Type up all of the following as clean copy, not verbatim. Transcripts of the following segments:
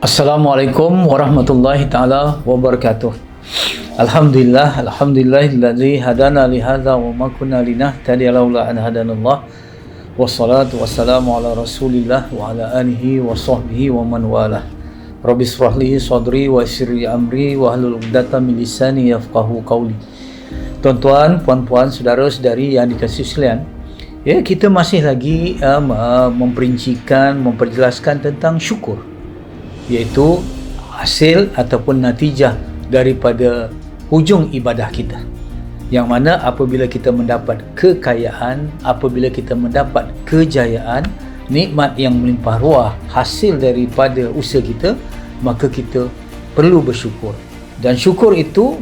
Assalamualaikum warahmatullahi taala wabarakatuh. Alhamdulillahilladzi hadana li hadza wa ma kunna linahtadiya laula an hadanallah. Wassalatu wassalamu ala Rasulillah wa ala alihi wa sahbihi wa man walah. Rabbi shrah li sadri wa yassir li amri wa hlul 'uqdatam min lisani yafqahu qawli. Tuan-tuan, puan-puan, saudara-saudari yang dikasihi sekalian, ya, kita masih lagi memperjelaskan tentang syukur, iaitu hasil ataupun natijah daripada hujung ibadah kita, yang mana apabila kita mendapat kekayaan, apabila kita mendapat kejayaan, nikmat yang melimpah ruah hasil daripada usaha kita, maka kita perlu bersyukur. Dan syukur itu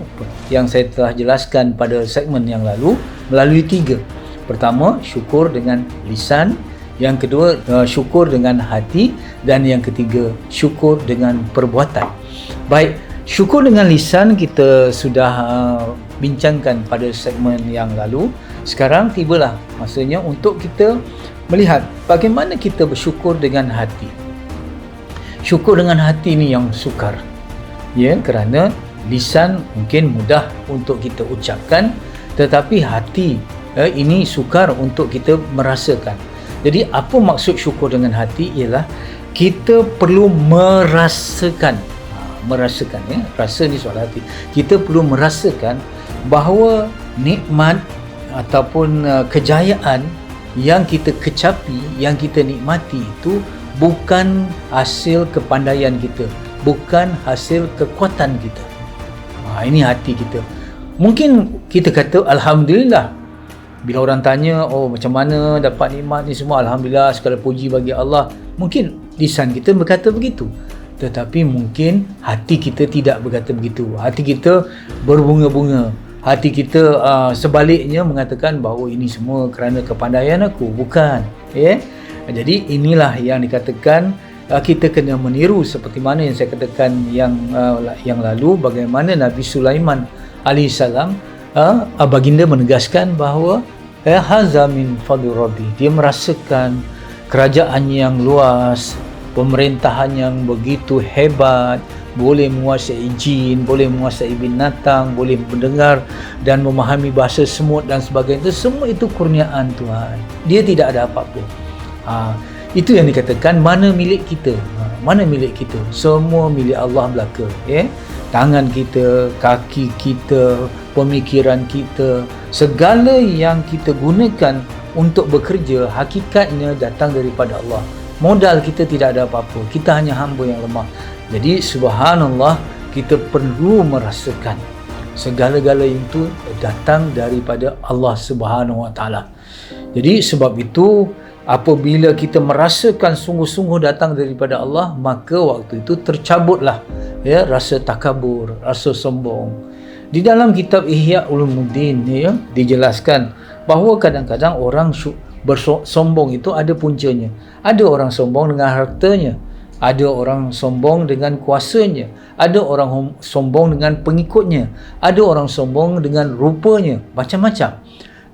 yang saya telah jelaskan pada segmen yang lalu melalui 3. Pertama, syukur dengan lisan. Yang kedua, syukur dengan hati. Dan yang ketiga, syukur dengan perbuatan. Baik, syukur dengan lisan kita sudah bincangkan pada segmen yang lalu. Sekarang tibalah masanya untuk kita melihat bagaimana kita bersyukur dengan hati. Syukur dengan hati ni yang sukar, ya, kerana lisan mungkin mudah untuk kita ucapkan, tetapi hati ini sukar untuk kita merasakan. Jadi apa maksud syukur dengan hati? Ialah kita perlu merasakan, ya, rasa ni soal hati. Kita perlu merasakan bahawa nikmat ataupun kejayaan yang kita kecapi, yang kita nikmati itu bukan hasil kepandaian kita, bukan hasil kekuatan kita. Ini hati kita. Mungkin kita kata alhamdulillah. Bila orang tanya, oh macam mana dapat nikmat ni semua, alhamdulillah, segala puji bagi Allah. Mungkin lisan kita berkata begitu, tetapi mungkin hati kita tidak berkata begitu. Hati kita berbunga-bunga. Hati kita sebaliknya mengatakan bahawa ini semua kerana kepandaian aku. Bukan, ya. Jadi inilah yang dikatakan kita kena meniru, seperti mana yang saya katakan yang lalu, bagaimana Nabi Sulaiman alaihissalam, baginda menegaskan bahawa haza min fadli rabbi. Dia merasakan kerajaan yang luas, pemerintahan yang begitu hebat, boleh menguasai jin, boleh menguasai binatang, boleh mendengar dan memahami bahasa semut dan sebagainya. Semua itu kurniaan Tuhan. Dia tidak ada apa-apa. Itu yang dikatakan mana milik kita. Mana milik kita? Semua milik Allah belaka, ya. Tangan kita, kaki kita, pemikiran kita, segala yang kita gunakan untuk bekerja, hakikatnya datang daripada Allah. Modal kita tidak ada apa-apa. Kita hanya hamba yang lemah. Jadi subhanallah, kita perlu merasakan segala-gala itu datang daripada Allah Subhanahu Wa Taala. Jadi sebab itu, apabila kita merasakan sungguh-sungguh datang daripada Allah, maka waktu itu tercabutlah, ya, rasa takabur, rasa sombong. Di dalam kitab Ihya Ulumuddin, ya, dijelaskan bahawa kadang-kadang orang bersombong itu ada puncanya. Ada orang sombong dengan hartanya, ada orang sombong dengan kuasanya, ada orang sombong dengan pengikutnya, ada orang sombong dengan rupanya, macam-macam.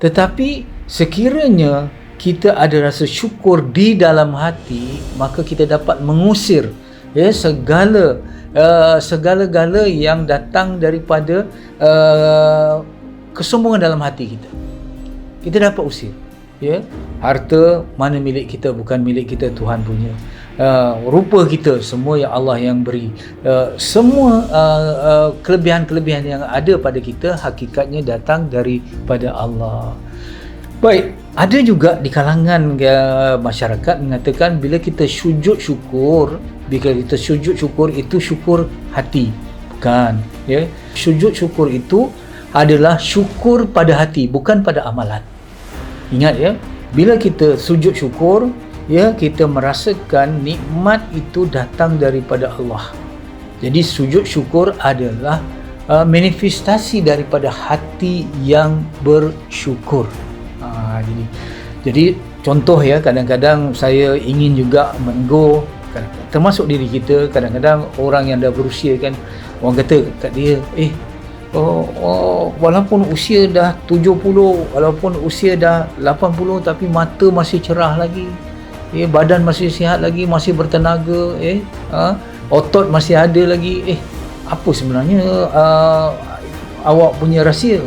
Tetapi sekiranya kita ada rasa syukur di dalam hati, maka kita dapat mengusir, ya, segala-gala yang datang daripada kesombongan dalam hati kita. Kita dapat usir, ya. Harta mana milik kita, bukan milik kita, Tuhan punya. Rupa kita semua yang Allah yang beri. Semua kelebihan-kelebihan yang ada pada kita hakikatnya datang daripada Allah. Baik, ada juga di kalangan masyarakat mengatakan bila kita sujud syukur, itu syukur hati. Bukan, ya. Sujud syukur itu adalah syukur pada hati, bukan pada amalan. Ingat, ya, bila kita sujud syukur, ya, kita merasakan nikmat itu datang daripada Allah. Jadi sujud syukur adalah manifestasi daripada hati yang bersyukur. Jadi contoh, ya, kadang-kadang saya ingin juga menegur, termasuk diri kita. Kadang-kadang orang yang dah berusia, kan, orang kata kat dia, walaupun usia dah 70, walaupun usia dah 80, tapi mata masih cerah lagi, badan masih sihat lagi, masih bertenaga, otot masih ada lagi, apa sebenarnya awak punya rahsia?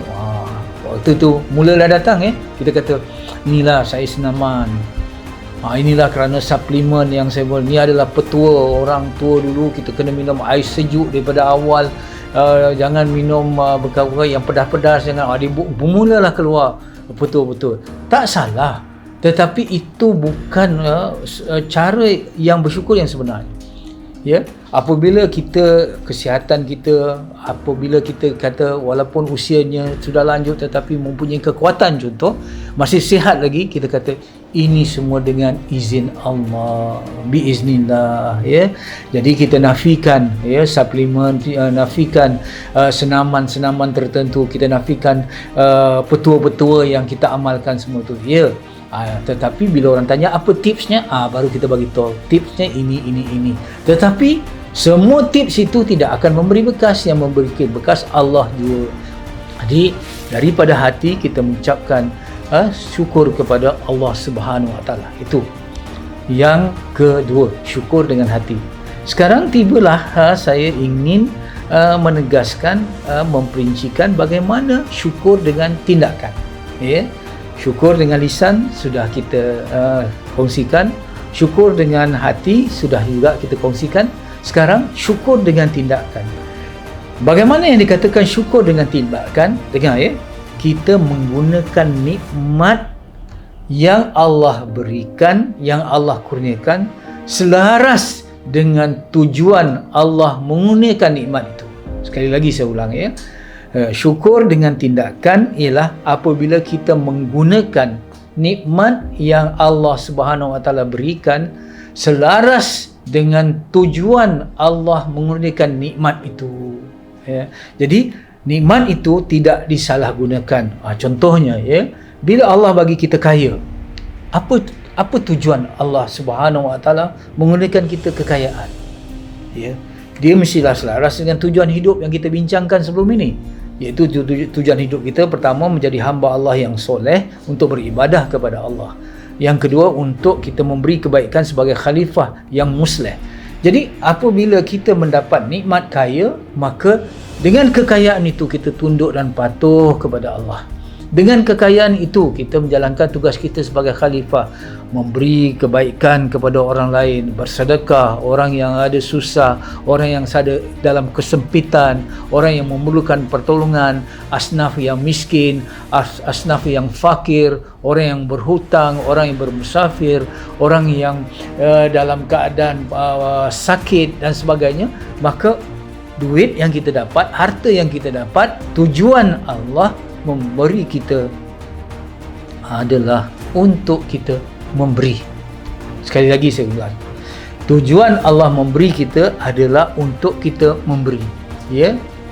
Waktu tu mulalah datang kita kata, inilah saya senaman, inilah kerana suplemen yang saya buat ni adalah petua orang tua dulu, kita kena minum air sejuk daripada awal, jangan minum perkara yang pedas-pedas, jangan mulalah keluar betul-betul. Tak salah, tetapi itu bukan cara yang bersyukur yang sebenarnya. Ya, apabila kita kesihatan kita, apabila kita kata walaupun usianya sudah lanjut tetapi mempunyai kekuatan, contoh masih sihat lagi, kita kata ini semua dengan izin Allah, biiznillah, ya. Jadi kita nafikan suplemen, nafikan senaman-senaman tertentu, kita nafikan petua-petua yang kita amalkan semua tu, ya. Tetapi bila orang tanya apa tipsnya, baru kita bagi tahu tipsnya ini. Tetapi semua tips itu tidak akan memberi bekas, yang memberi bekas Allah juga. Jadi daripada hati kita mengucapkan syukur kepada Allah Subhanahu Wa Taala. Itu yang kedua, syukur dengan hati. Sekarang tibalah saya ingin menegaskan, memperincikan bagaimana syukur dengan tindakan. Ya. Syukur dengan lisan sudah kita kongsikan, syukur dengan hati sudah juga kita kongsikan. Sekarang syukur dengan tindakan. Bagaimana yang dikatakan syukur dengan tindakan? Dengar kita menggunakan nikmat yang Allah berikan, yang Allah kurniakan, selaras dengan tujuan Allah mengurniakan nikmat itu. Sekali lagi saya ulang, syukur dengan tindakan ialah apabila kita menggunakan nikmat yang Allah Subhanahu Wa Taala berikan selaras dengan tujuan Allah mengurniakan nikmat itu. Jadi nikmat itu tidak disalahgunakan. Contohnya, bila Allah bagi kita kaya, apa tujuan Allah Subhanahu Wa Taala mengurniakan kita kekayaan? Dia mestilah selaras dengan tujuan hidup yang kita bincangkan sebelum ini, iaitu tujuan hidup kita pertama menjadi hamba Allah yang soleh untuk beribadah kepada Allah. Yang kedua, untuk kita memberi kebaikan sebagai khalifah yang musleh. Jadi apabila kita mendapat nikmat kaya, maka dengan kekayaan itu kita tunduk dan patuh kepada Allah. Dengan kekayaan itu kita menjalankan tugas kita sebagai khalifah, memberi kebaikan kepada orang lain, bersedekah, orang yang ada susah, orang yang ada dalam kesempitan, orang yang memerlukan pertolongan, asnaf yang miskin, asnaf yang fakir, orang yang berhutang, orang yang bermusafir, orang yang dalam keadaan sakit dan sebagainya. Maka duit yang kita dapat, harta yang kita dapat, tujuan Allah memberi kita adalah untuk kita memberi. Sekali lagi saya ulang, tujuan Allah memberi kita adalah untuk kita memberi.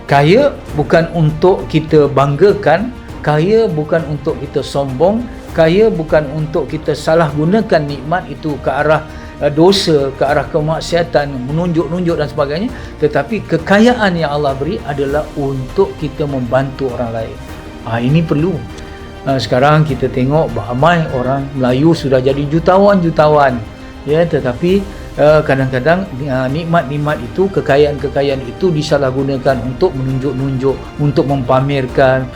Kaya bukan untuk kita banggakan, kaya bukan untuk kita sombong, kaya bukan untuk kita salah gunakan nikmat itu ke arah dosa, ke arah kemaksiatan, menunjuk-nunjuk dan sebagainya. Tetapi kekayaan yang Allah beri adalah untuk kita membantu orang lain. Ini perlu. Sekarang kita tengok ramai orang Melayu sudah jadi jutawan-jutawan, tetapi kadang-kadang nikmat-nikmat itu, kekayaan-kekayaan itu disalahgunakan untuk menunjuk-nunjuk, untuk mempamerkan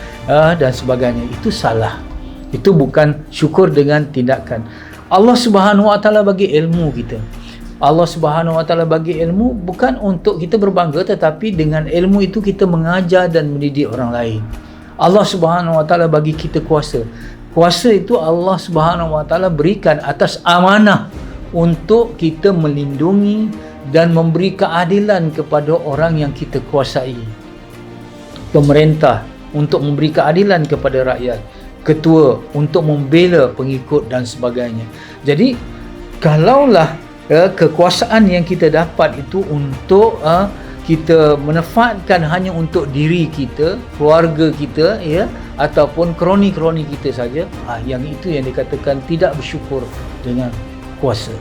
dan sebagainya. Itu salah. Itu bukan syukur dengan tindakan. Allah Subhanahu Wa Taala bagi ilmu kita. Allah Subhanahu Wa Taala bagi ilmu bukan untuk kita berbangga, tetapi dengan ilmu itu kita mengajar dan mendidik orang lain. Allah Subhanahu Wa Taala bagi kita kuasa. Kuasa itu Allah Subhanahu Wa Taala berikan atas amanah untuk kita melindungi dan memberi keadilan kepada orang yang kita kuasai. Pemerintah untuk memberi keadilan kepada rakyat, ketua untuk membela pengikut dan sebagainya. Jadi kalaulah kekuasaan yang kita dapat itu untuk kita manfaatkan hanya untuk diri kita, keluarga kita, ataupun kroni-kroni kita saja, yang itu yang dikatakan tidak bersyukur dengan kuasa.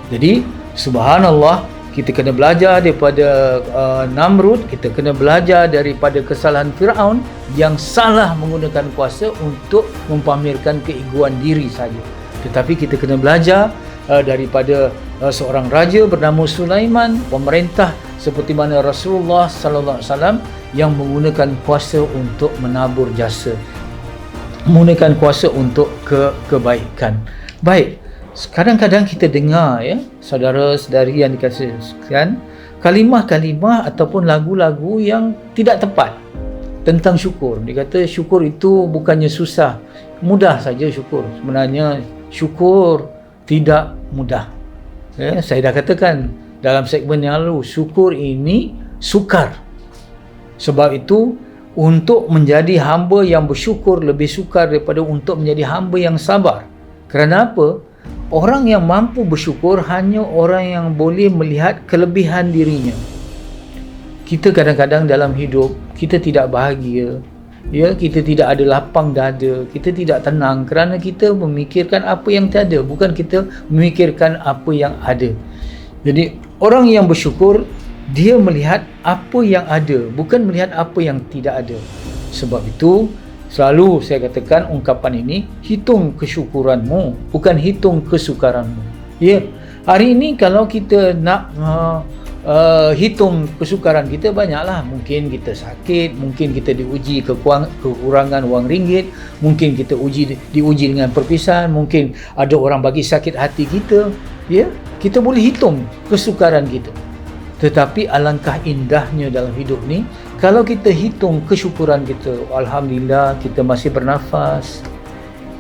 Jadi subhanallah, kita kena belajar daripada Namrud, kita kena belajar daripada kesalahan Firaun yang salah menggunakan kuasa untuk mempamerkan keegoan diri saja. Tetapi kita kena belajar daripada seorang raja bernama Sulaiman, pemerintah seperti mana Rasulullah sallallahu alaihi wasallam yang menggunakan kuasa untuk menabur jasa, menggunakan kuasa untuk kebaikan. Baik, kadang-kadang kita dengar ya, saudara-saudari yang dikasihan, kalimah-kalimah ataupun lagu-lagu yang tidak tepat tentang syukur. Dia kata syukur itu bukannya susah, mudah saja syukur. Sebenarnya syukur tidak mudah. Ya, saya dah katakan dalam segmen yang lalu, syukur ini sukar. Sebab itu untuk menjadi hamba yang bersyukur lebih sukar daripada untuk menjadi hamba yang sabar. Kerana apa? Orang yang mampu bersyukur hanya orang yang boleh melihat kelebihan dirinya. Kita kadang-kadang dalam hidup kita tidak bahagia, ya, kita tidak ada lapang dada, kita tidak tenang kerana kita memikirkan apa yang tiada, bukan kita memikirkan apa yang ada. Jadi orang yang bersyukur, dia melihat apa yang ada, bukan melihat apa yang tidak ada. Sebab itu selalu saya katakan ungkapan ini, hitung kesyukuranmu, bukan hitung kesukaranmu. Ya, hari ini kalau kita nak hitung kesukaran kita, banyaklah. Mungkin kita sakit, mungkin kita diuji kekurangan wang ringgit, mungkin kita diuji dengan perpisahan, mungkin ada orang bagi sakit hati kita. Ya, kita boleh hitung kesukaran kita. Tetapi alangkah indahnya dalam hidup ni kalau kita hitung kesyukuran kita. Alhamdulillah, kita masih bernafas,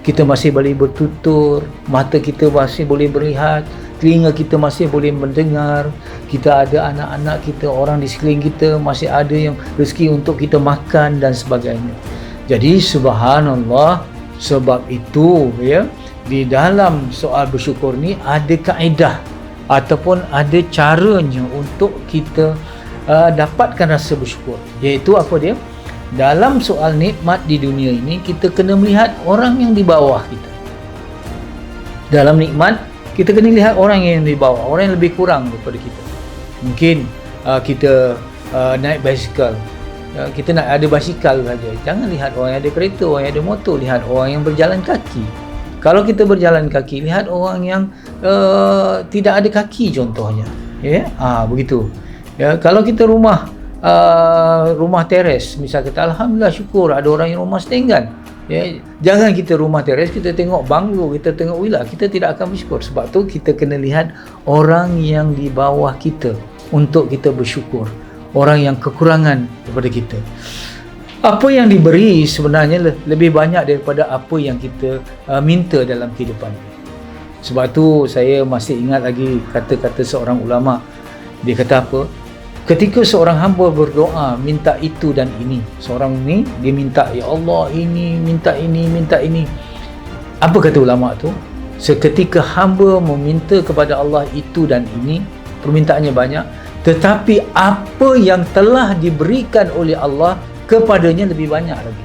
kita masih boleh bertutur, mata kita masih boleh melihat, telinga kita masih boleh mendengar, kita ada anak-anak kita, orang di sekeliling kita, masih ada yang rezeki untuk kita makan dan sebagainya. Jadi subhanallah, sebab itu ya, di dalam soal bersyukur ni ada kaedah ataupun ada caranya untuk kita dapatkan rasa bersyukur. Iaitu apa dia? Dalam soal nikmat di dunia ini, kita kena melihat orang yang di bawah kita. Dalam nikmat, kita kena lihat orang yang di bawah, orang yang lebih kurang daripada kita. Mungkin kita naik basikal, kita nak ada basikal saja. Jangan lihat orang yang ada kereta, orang yang ada motor, lihat orang yang berjalan kaki. Kalau kita berjalan kaki, lihat orang yang tidak ada kaki contohnya. Ya, begitu. Ya, kalau kita rumah teres, misal kita alhamdulillah syukur ada orang yang rumah setenggan. Ya, jangan kita rumah teres, kita tengok banglo, kita tengok villa, kita tidak akan bersyukur. Sebab tu kita kena lihat orang yang di bawah kita untuk kita bersyukur. Orang yang kekurangan daripada kita. Apa yang diberi sebenarnya lebih banyak daripada apa yang kita minta dalam kehidupan ini. Sebab tu saya masih ingat lagi kata-kata seorang ulama. Dia kata apa? Ketika seorang hamba berdoa minta itu dan ini, seorang ni dia minta, ya Allah ini, minta ini, minta ini. Apa kata ulama tu? Seketika hamba meminta kepada Allah itu dan ini, permintaannya banyak, tetapi apa yang telah diberikan oleh Allah kepadanya lebih banyak lagi.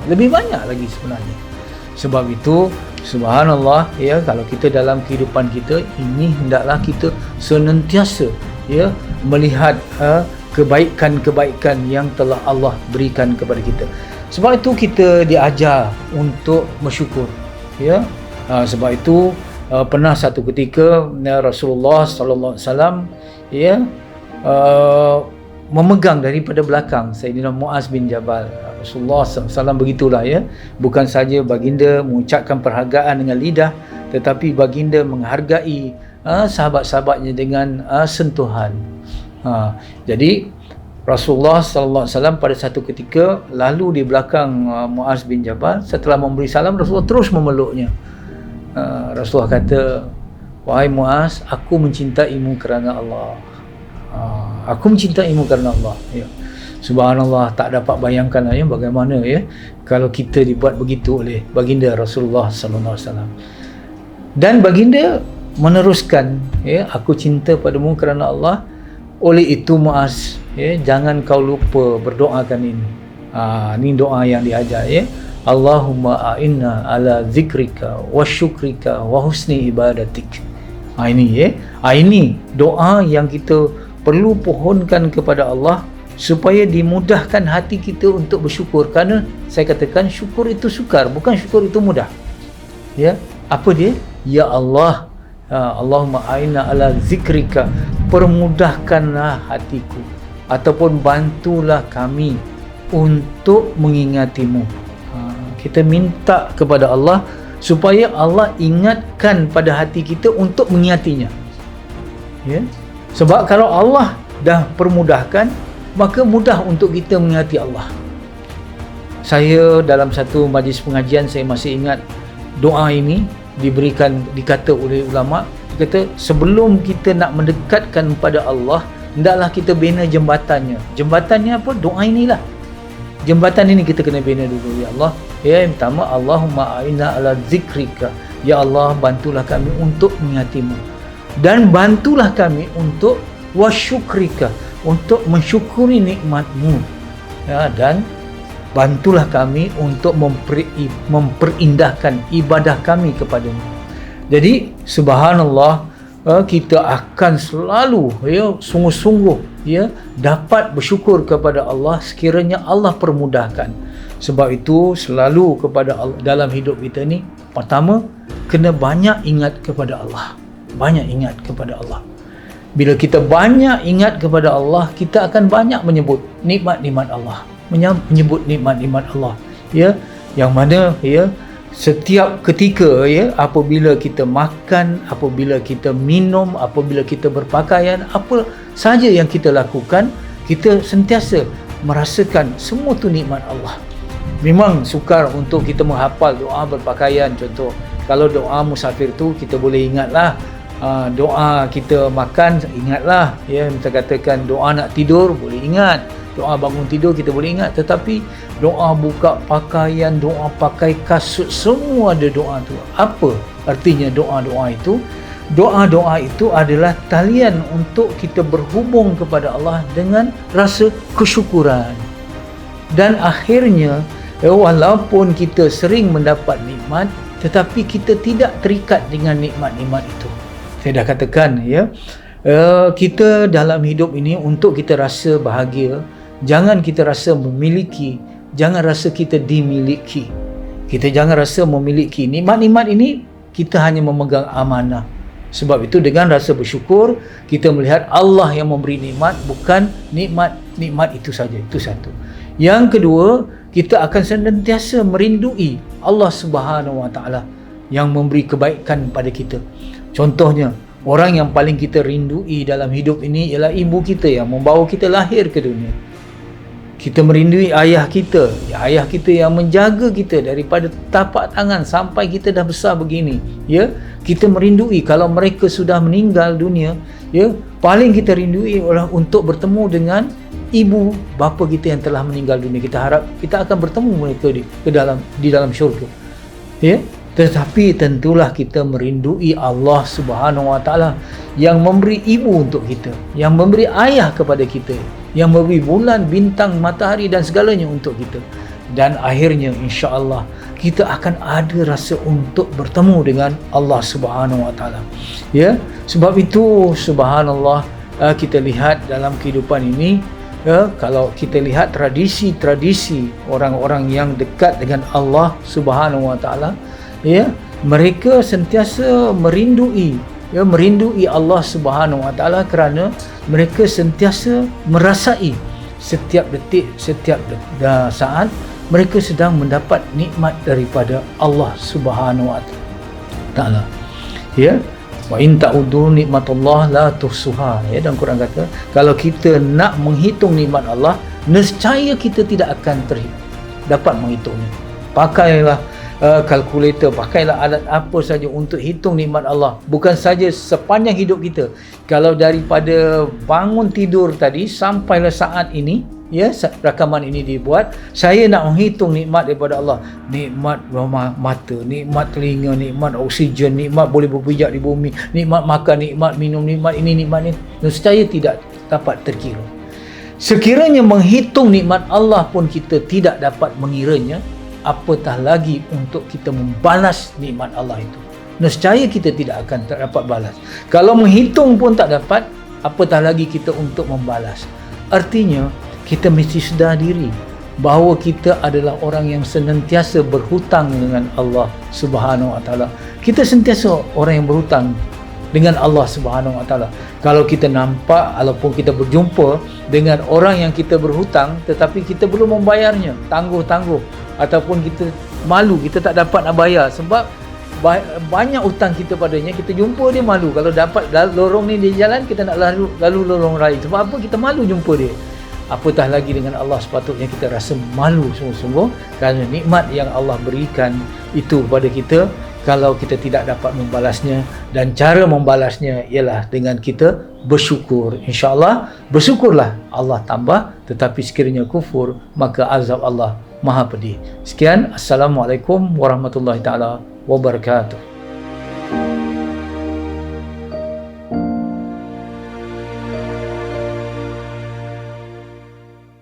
Lebih banyak lagi sebenarnya. Sebab itu subhanallah ya, kalau kita dalam kehidupan kita ini hendaklah kita senantiasa ya melihat kebaikan-kebaikan yang telah Allah berikan kepada kita. Sebab itu kita diajar untuk bersyukur ya. Sebab itu pernah satu ketika Rasulullah sallallahu alaihi wasallam ya memegang daripada belakang Sayyidina Muaz bin Jabal. Rasulullah SAW begitulah ya, bukan saja baginda mengucapkan perhargaan dengan lidah, tetapi baginda menghargai sahabat-sahabatnya dengan sentuhan. Jadi Rasulullah SAW pada satu ketika lalu di belakang Muaz bin Jabal. Setelah memberi salam, Rasulullah terus memeluknya. Rasulullah kata, wahai Muaz, aku mencintaimu kerana Allah. Aku mencintaimu kerana Allah ya. Subhanallah, tak dapat bayangkan ya bagaimana ya kalau kita dibuat begitu oleh baginda Rasulullah sallallahu alaihi wasallam. Dan baginda meneruskan ya, aku cinta padamu kerana Allah. Oleh itu Muaz ya, jangan kau lupa berdoakan ini. Ini doa yang diajar ya. Allahumma a'inna ala zikrika wa syukrika wa husni ibadatik. Ini ya. Ini doa yang kita perlu pohonkan kepada Allah supaya dimudahkan hati kita untuk bersyukur. Kerana saya katakan syukur itu sukar, bukan syukur itu mudah. Ya, apa dia? Ya Allah, Allahumma a'inna ala zikrika, permudahkanlah hatiku ataupun bantulah kami untuk mengingatimu. Kita minta kepada Allah supaya Allah ingatkan pada hati kita untuk mengingatinya. Ya? Sebab kalau Allah dah permudahkan, maka mudah untuk kita mengingati Allah. Saya dalam satu majlis pengajian, saya masih ingat doa ini dikata oleh ulama, kata sebelum kita nak mendekatkan kepada Allah, hendaklah kita bina jembatannya. Jembatannya apa? Doa inilah. Jembatan ini kita kena bina dulu. Ya Allah, yang pertama, Allahumma a'inna ala zikrika, ya Allah bantulah kami untuk mengingatimu, dan bantulah kami untuk wasyukrika, untuk mensyukuri nikmatmu, ya, dan bantulah kami untuk memperindahkan ibadah kami kepadamu. Jadi subhanallah, kita akan selalu sungguh-sungguh dapat bersyukur kepada Allah sekiranya Allah permudahkan. Sebab itu selalu kepada Allah dalam hidup kita ni, pertama kena banyak ingat kepada Allah. Banyak ingat kepada Allah. Bila kita banyak ingat kepada Allah, kita akan banyak menyebut nikmat-nikmat Allah, menyebut nikmat-nikmat Allah, yang mana setiap ketika, apabila kita makan, apabila kita minum, apabila kita berpakaian, apa saja yang kita lakukan, kita sentiasa merasakan semua tu nikmat Allah. Memang sukar untuk kita menghafal doa berpakaian. Contoh, kalau doa musafir tu kita boleh ingatlah, doa kita makan ingatlah, kita katakan doa nak tidur boleh ingat, doa bangun tidur kita boleh ingat. Tetapi doa buka pakaian, doa pakai kasut, semua ada doa tu. Apa artinya doa-doa itu? Doa-doa itu adalah talian untuk kita berhubung kepada Allah dengan rasa kesyukuran. Dan akhirnya, walaupun kita sering mendapat nikmat, tetapi kita tidak terikat dengan nikmat-nikmat itu. Saya dah katakan, kita dalam hidup ini untuk kita rasa bahagia, jangan kita rasa memiliki, jangan rasa kita dimiliki. Kita jangan rasa memiliki. Nikmat-nikmat ini kita hanya memegang amanah. Sebab itu dengan rasa bersyukur, kita melihat Allah yang memberi nikmat, bukan nikmat itu saja. Itu satu. Yang kedua, kita akan senantiasa merindui Allah Subhanahu Wa Taala yang memberi kebaikan pada kita. Contohnya, orang yang paling kita rindui dalam hidup ini ialah ibu kita yang membawa kita lahir ke dunia. Kita merindui ayah kita yang menjaga kita daripada tapak tangan sampai kita dah besar begini. Kita merindui kalau mereka sudah meninggal dunia, paling kita rindui adalah untuk bertemu dengan ibu bapa kita yang telah meninggal dunia. Kita harap kita akan bertemu mereka di dalam syurga. Tetapi tentulah kita merindui Allah Subhanahu Wa Taala yang memberi ibu untuk kita, yang memberi ayah kepada kita, yang memberi bulan, bintang, matahari dan segalanya untuk kita. Dan akhirnya insya-Allah kita akan ada rasa untuk bertemu dengan Allah Subhanahu Wa Taala. Sebab itu subhanallah, kita lihat dalam kehidupan ini, kalau kita lihat tradisi-tradisi orang-orang yang dekat dengan Allah Subhanahu Wa Taala, mereka sentiasa merindui Allah Subhanahu Wa Taala kerana mereka sentiasa merasai setiap detik, setiap saat mereka sedang mendapat nikmat daripada Allah Subhanahu Wa Taala. Wa in ta'udu nikmatullah la tuhsuha. Dan Quran kata, kalau kita nak menghitung nikmat Allah, nescaya kita tidak akan dapat menghitungnya. Pakailah kalkulator, pakailah alat apa saja untuk hitung nikmat Allah. Bukan saja sepanjang hidup kita, kalau daripada bangun tidur tadi sampailah saat ini, rakaman ini dibuat, saya nak menghitung nikmat daripada Allah. Nikmat mata, nikmat telinga, nikmat oksigen, nikmat boleh berpijak di bumi, nikmat makan, nikmat minum, nikmat ini, nikmat ini, nescaya tidak dapat terkira. Sekiranya menghitung nikmat Allah pun kita tidak dapat mengiranya, apatah lagi untuk kita membalas nikmat Allah itu. Nescaya kita tidak akan dapat balas. Kalau menghitung pun tak dapat, apatah lagi kita untuk membalas. Artinya, kita mesti sedar diri bahawa kita adalah orang yang senantiasa berhutang dengan Allah Subhanahu Wa Taala. Kita sentiasa orang yang berhutang dengan Allah Subhanahu Wa Taala. Kalau kita nampak ataupun kita berjumpa dengan orang yang kita berhutang tetapi kita belum membayarnya, tangguh-tangguh, ataupun kita malu, kita tak dapat nak bayar sebab banyak hutang kita padanya, kita jumpa dia malu. Kalau dapat lorong ni di jalan, kita nak lalu lorong raya. Sebab apa? Kita malu jumpa dia. Apatah lagi dengan Allah, sepatutnya kita rasa malu sungguh-sungguh kerana nikmat yang Allah berikan itu kepada kita kalau kita tidak dapat membalasnya. Dan cara membalasnya ialah dengan kita bersyukur. InsyaAllah bersyukurlah, Allah tambah. Tetapi sekiranya kufur, maka azab Allah maha pedih. Sekian, Assalamualaikum warahmatullahi taala wabarakatuh.